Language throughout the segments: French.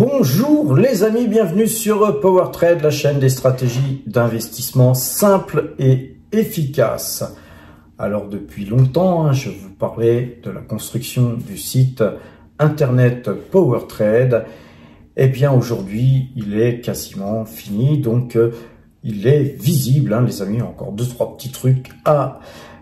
Bonjour les amis, bienvenue sur PowerTrade, la chaîne des stratégies d'investissement simples et efficaces. Alors depuis longtemps, je vous parlais de la construction du site internet PowerTrade. Eh bien aujourd'hui, il est quasiment fini, donc il est visible, les amis, encore 2-3 petits trucs à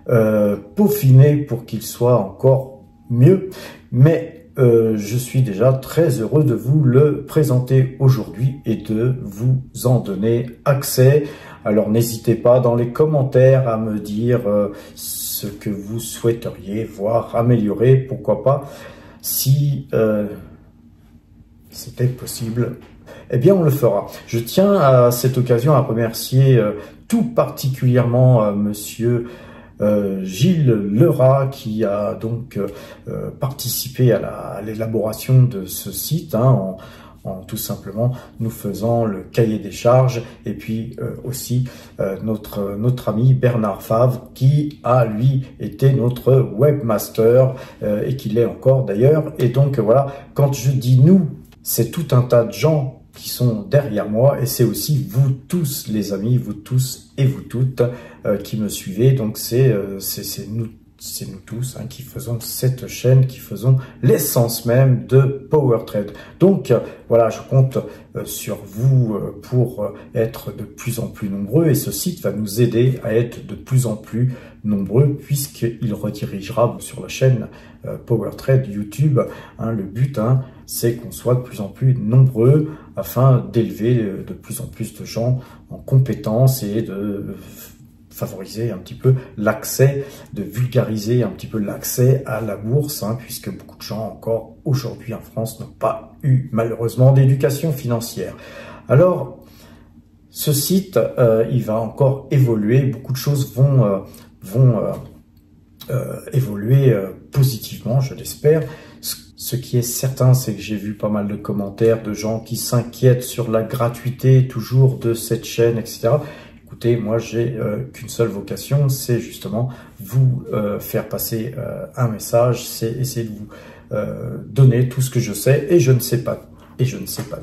peaufiner pour qu'il soit encore mieux. Mais je suis déjà très heureux de vous le présenter aujourd'hui et de vous en donner accès. Alors n'hésitez pas dans les commentaires à me dire ce que vous souhaiteriez voir améliorer, pourquoi pas, si c'était possible. Eh bien, on le fera. Je tiens à cette occasion à remercier tout particulièrement monsieur Gilles Lerat qui a donc participé à l'élaboration de ce site en tout simplement nous faisant le cahier des charges, et puis aussi notre ami Bernard Favre qui a lui été notre webmaster et qui l'est encore d'ailleurs. Et donc voilà, quand je dis nous, c'est tout un tas de gens qui sont derrière moi, et c'est aussi vous tous les amis, vous tous et vous toutes qui me suivez. Donc c'est nous tous qui faisons cette chaîne, qui faisons l'essence même de PowerTrade. Donc voilà, je compte sur vous pour être de plus en plus nombreux, et ce site va nous aider à être de plus en plus nombreux puisqu'il redirigera sur la chaîne PowerTrade YouTube. Le but c'est qu'on soit de plus en plus nombreux afin d'élever de plus en plus de gens en compétences et de favoriser un petit peu l'accès, de vulgariser un petit peu l'accès à la bourse, puisque beaucoup de gens encore aujourd'hui en France n'ont pas eu malheureusement d'éducation financière. Alors, ce site, il va encore évoluer, beaucoup de choses vont évoluer positivement, je l'espère. Ce qui est certain, c'est que j'ai vu pas mal de commentaires de gens qui s'inquiètent sur la gratuité toujours de cette chaîne, etc. Écoutez, moi j'ai qu'une seule vocation, c'est justement vous faire passer un message, c'est essayer de vous donner tout ce que je sais, et je ne sais pas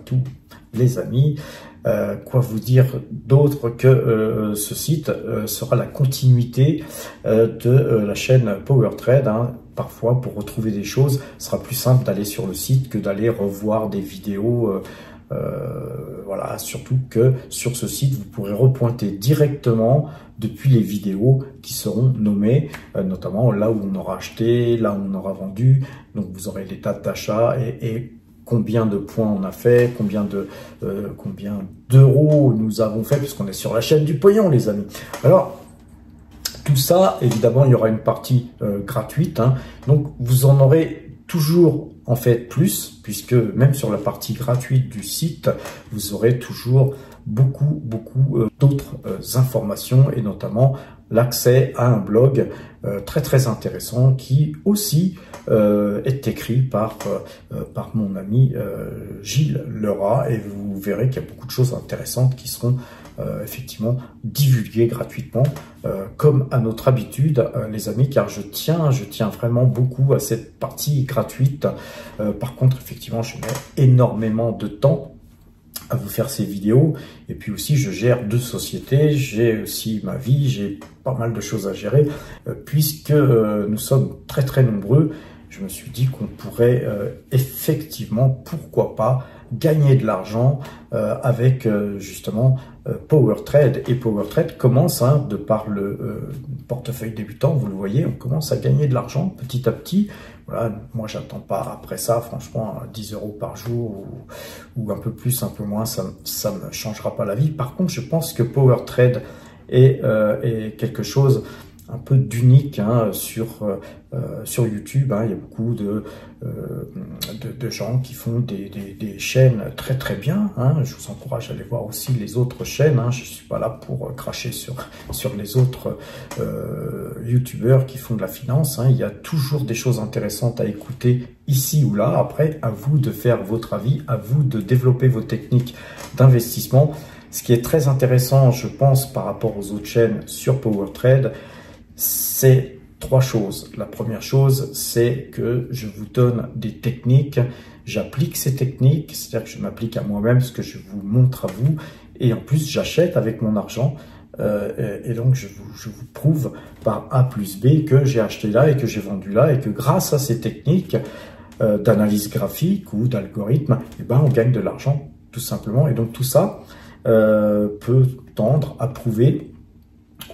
tout, les amis. Quoi vous dire d'autre que ce site sera la continuité de la chaîne PowerTrade. Parfois, pour retrouver des choses, ce sera plus simple d'aller sur le site que d'aller revoir des vidéos. Voilà, surtout que sur ce site, vous pourrez repointer directement depuis les vidéos qui seront nommées, notamment là où on aura acheté, là où on aura vendu. Donc vous aurez les dates d'achat et combien de points on a fait, combien d'euros nous avons fait, puisqu'on est sur la chaîne du pognon, les amis. Alors, tout ça, évidemment, il y aura une partie gratuite. Donc, vous en aurez toujours en fait plus, puisque même sur la partie gratuite du site, vous aurez toujours beaucoup d'autres informations, et notamment l'accès à un blog très intéressant qui aussi est écrit par mon ami Gilles Lerat, et vous verrez qu'il y a beaucoup de choses intéressantes qui seront effectivement divulguées gratuitement comme à notre habitude, les amis, car je tiens vraiment beaucoup à cette partie gratuite. Par contre, effectivement, je mets énormément de temps à vous faire ces vidéos, et puis aussi je gère 2 sociétés, j'ai aussi ma vie, j'ai pas mal de choses à gérer, puisque nous sommes très nombreux. Je me suis dit qu'on pourrait effectivement, pourquoi pas, gagner de l'argent avec justement PowerTrade. Et PowerTrade commence, de par le portefeuille débutant, vous le voyez, on commence à gagner de l'argent petit à petit. Voilà, moi j'attends pas après ça, franchement, 10 € par jour ou un peu plus, un peu moins, ça me changera pas la vie. Par contre, je pense que PowerTrade est quelque chose un peu d'unique sur YouTube. Il y a beaucoup de gens qui font des chaînes très bien. Je vous encourage à aller voir aussi les autres chaînes. Je suis pas là pour cracher sur les autres youtubeurs qui font de la finance. Il y a toujours des choses intéressantes à écouter ici ou là. Après, à vous de faire votre avis, à vous de développer vos techniques d'investissement. Ce qui est très intéressant, je pense, par rapport aux autres chaînes sur PowerTrade, c'est 3 choses. La première chose, c'est que je vous donne des techniques, j'applique ces techniques, c'est-à-dire que je m'applique à moi-même ce que je vous montre à vous, et en plus j'achète avec mon argent, et donc je vous prouve par A plus B que j'ai acheté là et que j'ai vendu là, et que grâce à ces techniques d'analyse graphique ou d'algorithme, eh ben, on gagne de l'argent tout simplement. Et donc tout ça peut tendre à prouver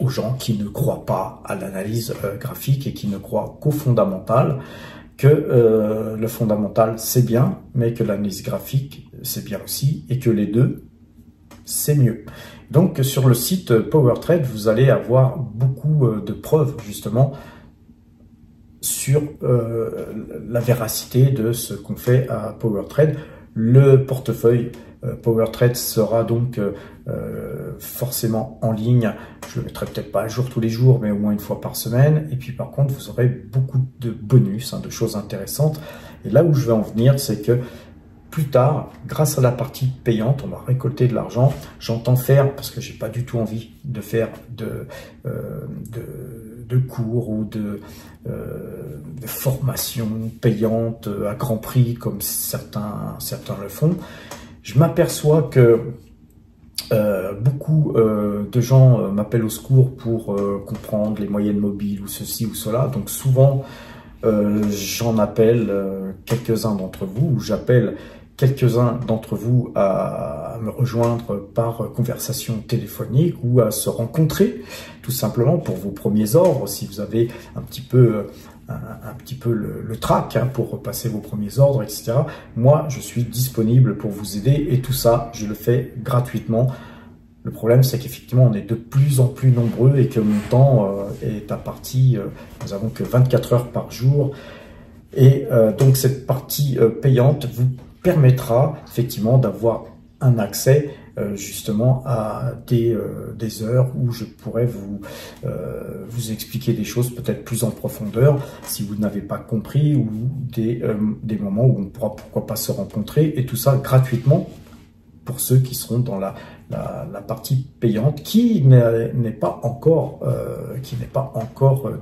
aux gens qui ne croient pas à l'analyse graphique et qui ne croient qu'au fondamental, que le fondamental c'est bien, mais que l'analyse graphique c'est bien aussi, et que les deux c'est mieux. Donc sur le site PowerTrade, vous allez avoir beaucoup de preuves justement sur la véracité de ce qu'on fait à PowerTrade. Le portefeuille PowerTrade sera donc forcément en ligne. Je le mettrai peut-être pas à jour tous les jours, mais au moins une fois par semaine. Et puis par contre, vous aurez beaucoup de bonus, de choses intéressantes. Et là où je vais en venir, c'est que plus tard, grâce à la partie payante, on va récolter de l'argent. J'entends faire, parce que j'ai pas du tout envie de faire de cours ou de formation payante à grand prix comme certains le font. Je m'aperçois que beaucoup de gens m'appellent au secours pour comprendre les moyennes mobiles ou ceci ou cela. Donc souvent, j'en appelle quelques-uns d'entre vous, ou j'appelle quelques-uns d'entre vous à me rejoindre par conversation téléphonique ou à se rencontrer tout simplement pour vos premiers ordres, si vous avez un petit peu le trac pour passer vos premiers ordres, etc. Moi, je suis disponible pour vous aider, et tout ça, je le fais gratuitement. Le problème, c'est qu'effectivement, on est de plus en plus nombreux et que mon temps est imparti. Nous avons que 24 heures par jour. Et donc, cette partie payante vous permettra effectivement d'avoir un accès justement à des heures où je pourrais vous expliquer des choses peut-être plus en profondeur si vous n'avez pas compris, ou des moments où on pourra pourquoi pas se rencontrer, et tout ça gratuitement pour ceux qui seront dans la partie payante, qui n'est pas encore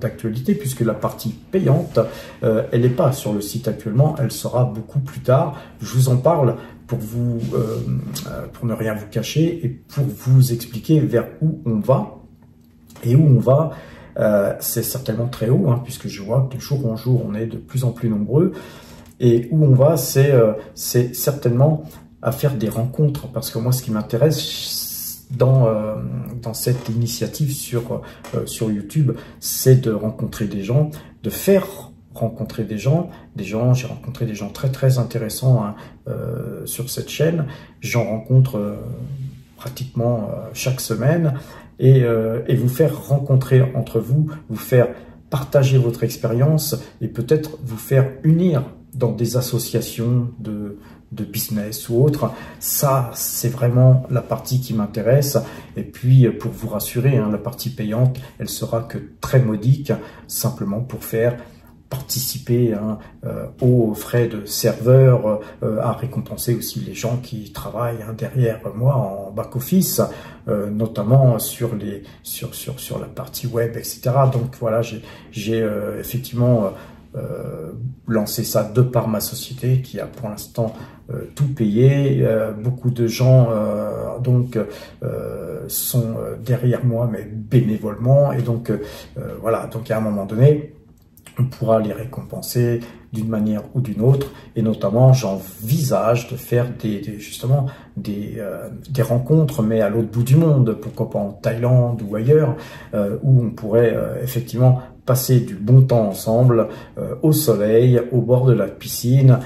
d'actualité, puisque la partie payante elle n'est pas sur le site actuellement, elle sera beaucoup plus tard. Je vous en parle pour ne rien vous cacher et pour vous expliquer vers où on va. Et où on va, c'est certainement très haut, puisque je vois que de jour en jour on est de plus en plus nombreux. Et où on va, c'est certainement à faire des rencontres, parce que moi, ce qui m'intéresse dans cette initiative sur YouTube, c'est de rencontrer des gens, de faire rencontrer des gens. J'ai rencontré des gens très très intéressants sur cette chaîne. J'en rencontre pratiquement chaque semaine, et vous faire rencontrer entre vous, vous faire partager votre expérience, et peut-être vous faire unir dans des associations de business ou autre. Ça, c'est vraiment la partie qui m'intéresse. Et puis, pour vous rassurer, la partie payante, elle sera que très modique, simplement pour faire participer aux frais de serveur, à récompenser aussi les gens qui travaillent derrière moi en back-office, notamment sur la partie web, etc. Donc voilà, j'ai effectivement lancer ça de par ma société qui a pour l'instant tout payé. Beaucoup de gens sont derrière moi, mais bénévolement, et donc voilà, donc à un moment donné on pourra les récompenser d'une manière ou d'une autre, et notamment j'envisage de faire justement des rencontres, mais à l'autre bout du monde, pourquoi pas en Thaïlande ou ailleurs, où on pourrait effectivement passer du bon temps ensemble, au soleil, au bord de la piscine,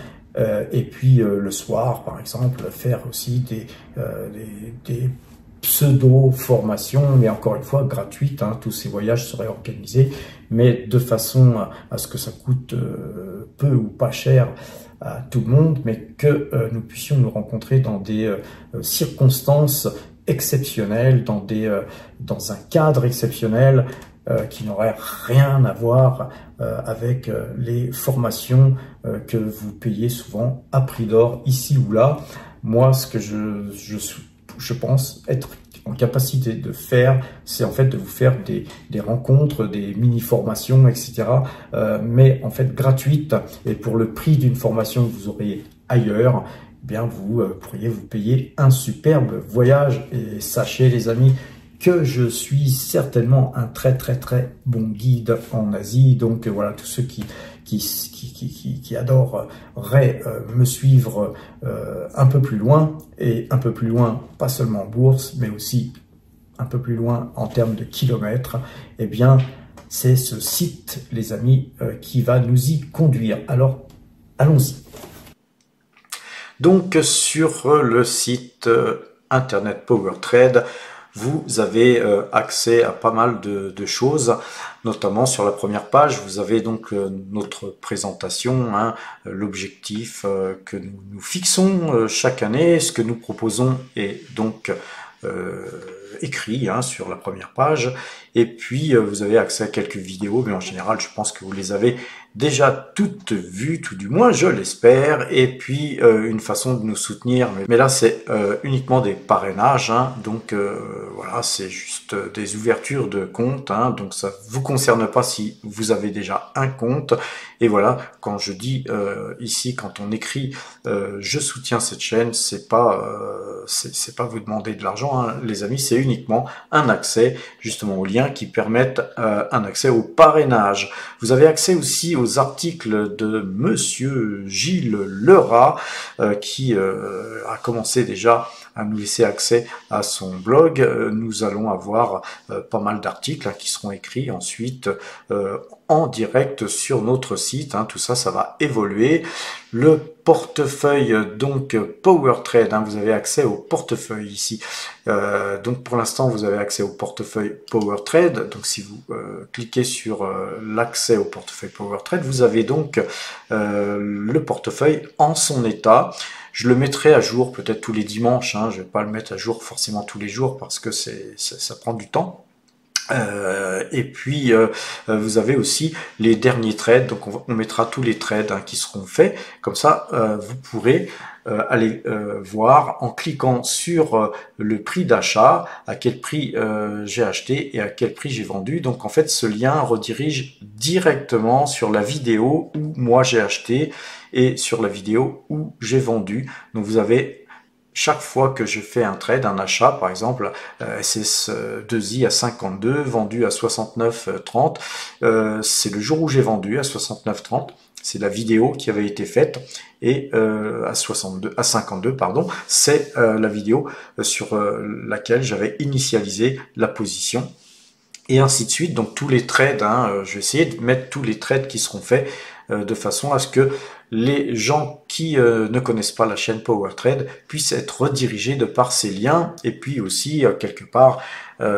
et puis le soir, par exemple, faire aussi des pseudo-formations, mais encore une fois gratuites. Tous ces voyages seraient organisés, mais de façon à ce que ça coûte peu ou pas cher à tout le monde, mais que nous puissions nous rencontrer dans des circonstances exceptionnelles, dans un cadre exceptionnel, qui n'aurait rien à voir avec les formations que vous payez souvent à prix d'or ici ou là. Moi, ce que je je pense, être en capacité de faire, c'est en fait de vous faire des rencontres, des mini-formations, etc. Mais en fait gratuites, et pour le prix d'une formation que vous auriez ailleurs, eh bien vous pourriez vous payer un superbe voyage. Et sachez les amis que je suis certainement un très bon guide en Asie. Donc voilà, tous ceux qui adoreraient me suivre un peu plus loin, et un peu plus loin, pas seulement en bourse, mais aussi un peu plus loin en termes de kilomètres, eh bien, c'est ce site, les amis, qui va nous y conduire. Alors, allons-y. Donc, sur le site Internet PowerTrade, vous avez accès à pas mal de choses, notamment sur la première page, vous avez donc notre présentation, hein, l'objectif que nous fixons chaque année, ce que nous proposons est donc écrit hein, sur la première page, et puis vous avez accès à quelques vidéos, mais en général je pense que vous les avez déjà toutes vues, tout du moins je l'espère, et puis une façon de nous soutenir, mais là c'est uniquement des parrainages, hein, donc voilà, c'est juste des ouvertures de compte, hein, donc ça vous concerne pas si vous avez déjà un compte. Et voilà, quand je dis ici, quand on écrit je soutiens cette chaîne, c'est pas vous demander de l'argent, hein, les amis, c'est uniquement un accès justement aux liens qui permettent un accès au parrainage. Vous avez accès aussi aux articles de Monsieur Gilles Lerat qui a commencé déjà à nous laisser accès à son blog. Nous allons avoir pas mal d'articles hein, qui seront écrits ensuite en direct sur notre site, hein. Tout ça, ça va évoluer. Le portefeuille donc PowerTrade, hein, vous avez accès au portefeuille ici. Donc pour l'instant, vous avez accès au portefeuille PowerTrade. Donc si vous cliquez sur l'accès au portefeuille PowerTrade, vous avez donc le portefeuille en son état. Je le mettrai à jour peut-être tous les dimanches, hein. Je vais pas le mettre à jour forcément tous les jours parce que ça prend du temps. Et puis vous avez aussi les derniers trades, donc on mettra tous les trades hein, qui seront faits, comme ça vous pourrez aller voir en cliquant sur le prix d'achat, à quel prix j'ai acheté et à quel prix j'ai vendu. Donc en fait ce lien redirige directement sur la vidéo où moi j'ai acheté et sur la vidéo où j'ai vendu. Donc vous avez chaque fois que je fais un trade, un achat, par exemple, SS2I à 52, vendu à 69,30, c'est le jour où j'ai vendu à 69,30, c'est la vidéo qui avait été faite, et à 52, pardon, c'est la vidéo sur laquelle j'avais initialisé la position. Et ainsi de suite, donc tous les trades, hein, je vais essayer de mettre tous les trades qui seront faits de façon à ce que les gens qui ne connaissent pas la chaîne PowerTrade puissent être redirigés de par ces liens, et puis aussi quelque part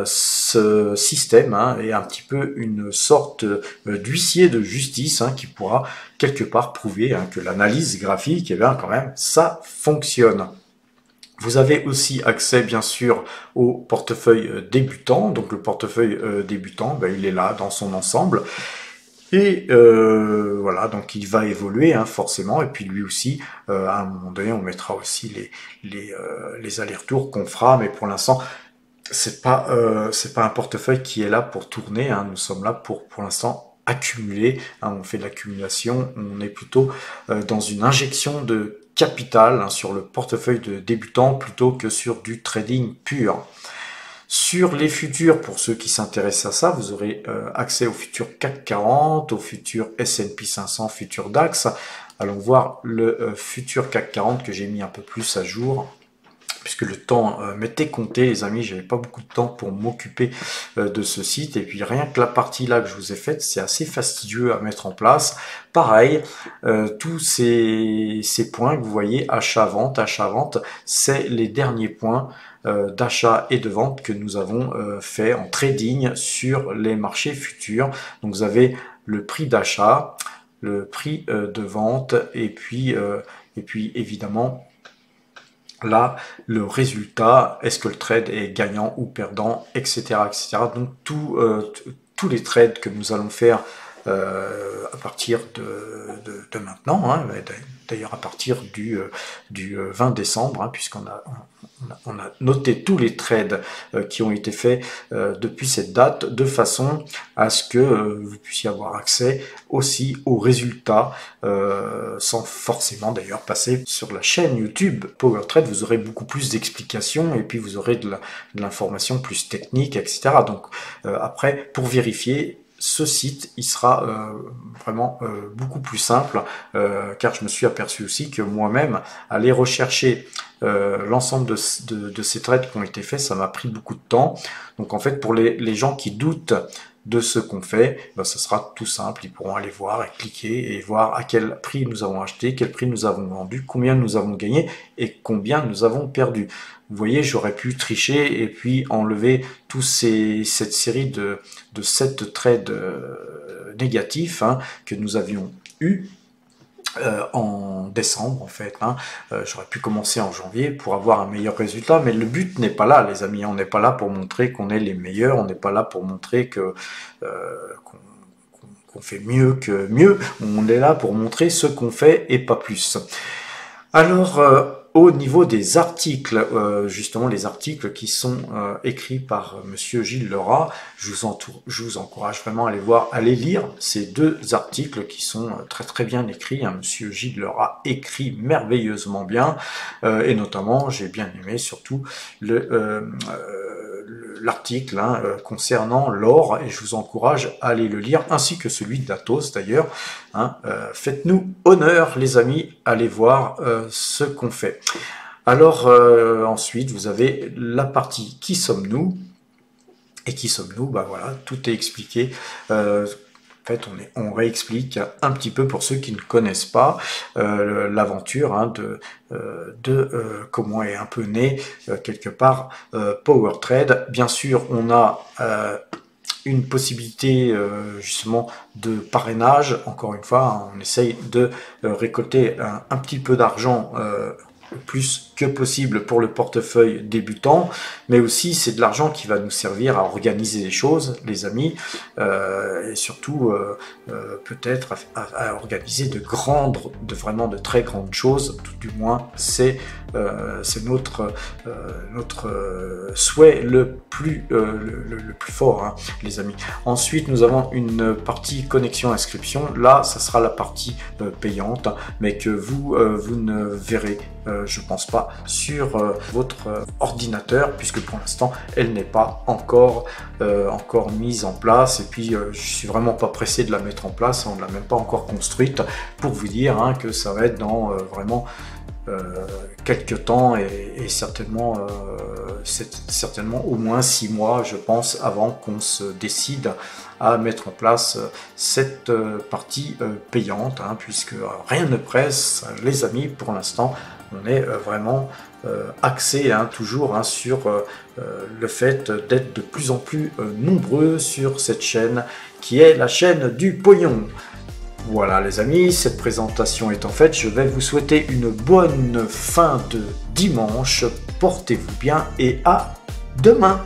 ce système hein, est un petit peu une sorte d'huissier de justice hein, qui pourra quelque part prouver hein, que l'analyse graphique, eh bien quand même, ça fonctionne. Vous avez aussi accès bien sûr au portefeuille débutant, donc le portefeuille débutant, ben, il est là dans son ensemble. Et voilà, donc il va évoluer hein, forcément, et puis lui aussi, à un moment donné, on mettra aussi les allers-retours qu'on fera, mais pour l'instant, c'est pas un portefeuille qui est là pour tourner, hein, nous sommes là pour l'instant accumuler, hein, on fait de l'accumulation, on est plutôt dans une injection de capital hein, sur le portefeuille de débutant plutôt que sur du trading pur. Sur les futurs, pour ceux qui s'intéressent à ça, vous aurez accès aux futurs CAC 40, aux futurs S&P 500, futurs DAX. Allons voir le futur CAC 40 que j'ai mis un peu plus à jour, puisque le temps m'était compté, les amis, j'avais pas beaucoup de temps pour m'occuper de ce site, et puis rien que la partie là que je vous ai faite, c'est assez fastidieux à mettre en place. Pareil, tous ces points que vous voyez, achat-vente, c'est les derniers points d'achat et de vente que nous avons fait en trading sur les marchés futurs. Donc vous avez le prix d'achat, le prix de vente, et puis évidemment là, le résultat, est-ce que le trade est gagnant ou perdant, etc. etc. Donc tous les trades que nous allons faire à partir de maintenant, hein, d'ailleurs à partir du 20 décembre, hein, puisqu'on on a noté tous les trades qui ont été faits depuis cette date, de façon à ce que vous puissiez avoir accès aussi aux résultats, sans forcément d'ailleurs passer sur la chaîne YouTube PowerTrade. Vous aurez beaucoup plus d'explications et puis vous aurez de l'information plus technique, etc. Donc après, pour vérifier, ce site, il sera vraiment beaucoup plus simple, car je me suis aperçu aussi que moi-même, aller rechercher l'ensemble de ces trades qui ont été faits, ça m'a pris beaucoup de temps. Donc en fait, pour les gens qui doutent de ce qu'on fait, ben, ce sera tout simple, ils pourront aller voir et cliquer et voir à quel prix nous avons acheté, quel prix nous avons vendu, combien nous avons gagné et combien nous avons perdu. Vous voyez, j'aurais pu tricher et puis enlever cette série de 7 trades négatifs, hein, que nous avions eu en décembre en fait, hein. J'aurais pu commencer en janvier pour avoir un meilleur résultat, mais le but n'est pas là, les amis. On n'est pas là pour montrer qu'on est les meilleurs, on n'est pas là pour montrer que qu'on fait mieux que mieux. On est là pour montrer ce qu'on fait et pas plus. Alors au niveau des articles, justement les articles qui sont écrits par Monsieur Gilles Lerat, je vous encourage vraiment à aller voir, à aller lire ces 2 articles qui sont très bien écrits, hein. Monsieur Gilles Lerat écrit merveilleusement bien, et notamment j'ai bien aimé surtout l'article, hein, concernant l'or, et je vous encourage à aller le lire, ainsi que celui d'Athos d'ailleurs, hein. Faites-nous honneur les amis, allez voir ce qu'on fait. Alors ensuite vous avez la partie qui sommes-nous, et qui sommes-nous, bah voilà, tout est expliqué. En fait, on réexplique un petit peu pour ceux qui ne connaissent pas l'aventure, hein, de comment est un peu né quelque part PowerTrade. Bien sûr, on a une possibilité justement de parrainage. Encore une fois, hein, on essaye de récolter un petit peu d'argent le plus que possible pour le portefeuille débutant, mais aussi c'est de l'argent qui va nous servir à organiser les choses, les amis, et surtout peut-être à organiser vraiment de très grandes choses. Tout du moins c'est notre souhait le plus fort, hein, les amis. Ensuite nous avons une partie connexion inscription. Là ça sera la partie payante, mais que vous ne verrez je pense pas sur votre ordinateur, puisque pour l'instant elle n'est pas encore mise en place, et puis je suis vraiment pas pressé de la mettre en place, on ne l'a même pas encore construite, pour vous dire, hein, que ça va être dans vraiment quelques temps, et certainement au moins 6 mois je pense, avant qu'on se décide à mettre en place cette partie payante, hein, puisque rien ne presse les amis. Pour l'instant on est vraiment axé, hein, toujours, hein, sur le fait d'être de plus en plus nombreux sur cette chaîne qui est la chaîne du pognon. Voilà les amis, cette présentation étant faite, je vais vous souhaiter une bonne fin de dimanche, portez-vous bien et à demain.